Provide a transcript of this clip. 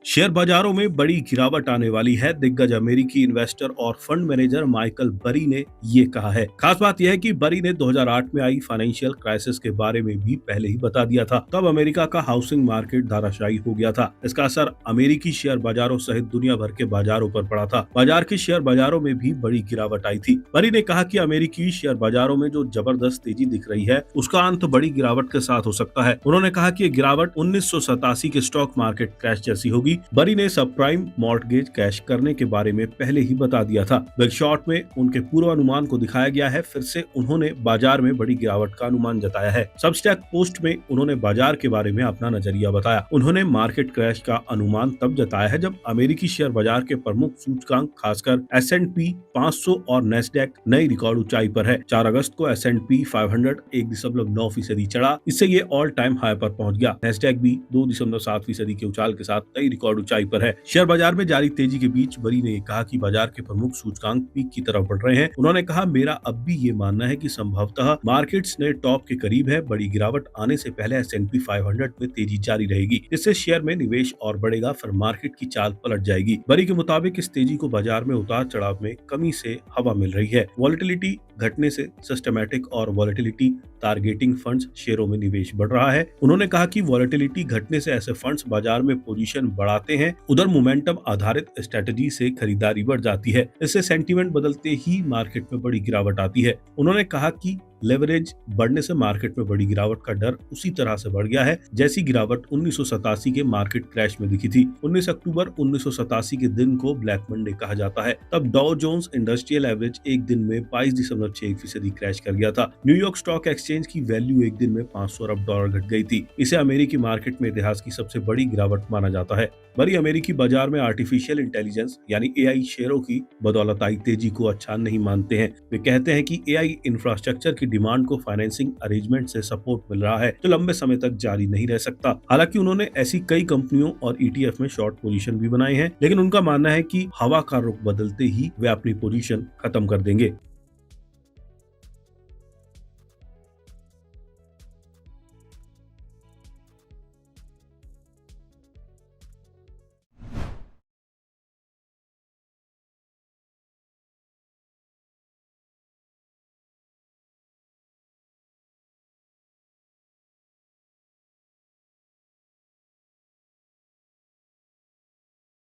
Share बाजारों में बड़ी गिरावट आने वाली है। दिग्गज अमेरिकी इन्वेस्टर और फंड मैनेजर माइकल बरी ने ये कहा है। खास बात यह है कि बरी ने 2008 में आई फाइनेंशियल क्राइसिस के बारे में भी पहले ही बता दिया था। तब अमेरिका का हाउसिंग मार्केट धाराशायी हो गया था। इसका असर अमेरिकी शेयर बाजारों सहित दुनिया भर के बाजारों पर पड़ा था। बाजार के शेयर बाजारों में भी बड़ी गिरावट आई थी। बरी ने कहा कि अमेरिकी शेयर बाजारों में जो जबरदस्त तेजी दिख रही है, उसका अंत बड़ी गिरावट के साथ हो सकता है। उन्होंने कहा कि ये गिरावट 1987 के स्टॉक मार्केट क्रैश जैसी होगी। बरी ने सब प्राइम मॉर्टगेज कैश करने के बारे में पहले ही बता दिया था। बिग शॉर्ट में उनके पूर्वानुमान को दिखाया गया है। फिर से उन्होंने बाजार में बड़ी गिरावट का अनुमान जताया है। सबस्टैक पोस्ट में उन्होंने बाजार के बारे में अपना नजरिया बताया। उन्होंने मार्केट क्रैश का अनुमान तब जताया है जब अमेरिकी शेयर बाजार के प्रमुख सूचकांक खासकर S&P 500 और नेस्डैक नई रिकॉर्ड ऊंचाई पर है। 4 अगस्त को S&P 500 1.9% चढ़ा। इससे ये ऑल टाइम हाई पर पहुंच गया। नेस्डैक भी 2.7% के उछाल के साथ नई रिकॉर्ड ऊंचाई पर है। शेयर बाजार में जारी तेजी के बीच बरी ने कहा कि बाजार के प्रमुख सूचकांक पीक की तरफ बढ़ रहे हैं। उन्होंने कहा, मेरा अब भी ये मानना है कि संभवतः मार्केट्स ने टॉप के करीब है। बड़ी गिरावट आने से पहले S&P 500 में तेजी जारी रहेगी। इससे शेयर में निवेश और बढ़ेगा, फिर मार्केट की चाल पलट जाएगी। बरी के मुताबिक इस तेजी को बाजार में उतार चढ़ाव में कमी से हवा मिल रही है। वॉलेटिलिटी घटने से सिस्टमैटिक और वॉलेटिलिटी टारगेटिंग फंड्स शेयरों में निवेश बढ़ रहा है। उन्होंने कहा कि वॉलेटिलिटी घटने से ऐसे फंड्स बाजार में पोजीशन बढ़ाते हैं। उधर मोमेंटम आधारित स्ट्रेटजी से खरीदारी बढ़ जाती है। इससे सेंटीमेंट बदलते ही मार्केट में बड़ी गिरावट आती है। उन्होंने कहा कि लेवरेज बढ़ने से मार्केट में बड़ी गिरावट का डर उसी तरह से बढ़ गया है जैसी गिरावट 1987 के मार्केट क्रैश में दिखी थी। 19 अक्टूबर 1987 के दिन को ब्लैक मंडे कहा जाता है। तब डॉ जोन्स इंडस्ट्रियल एवरेज एक दिन में 22.6% क्रैश कर गया था। न्यूयॉर्क स्टॉक एक्सचेंज की वैल्यू एक दिन में $500 अरब घट गई थी। इसे अमेरिकी मार्केट में इतिहास की सबसे बड़ी गिरावट माना जाता है। बरी अमेरिकी बाजार में आर्टिफिशियल इंटेलिजेंस यानी AI शेयरों की बदौलत आई तेजी को अच्छा नहीं मानते हैं। वे कहते हैं कि AI इंफ्रास्ट्रक्चर की डिमांड को फाइनेंसिंग अरेंजमेंट से सपोर्ट मिल रहा है जो लंबे समय तक जारी नहीं रह सकता। हालांकि उन्होंने ऐसी कई कंपनियों और ETF में शॉर्ट पोजीशन भी बनाए हैं, लेकिन उनका मानना है कि हवा का रुख बदलते ही वे अपनी पोजीशन खत्म कर देंगे।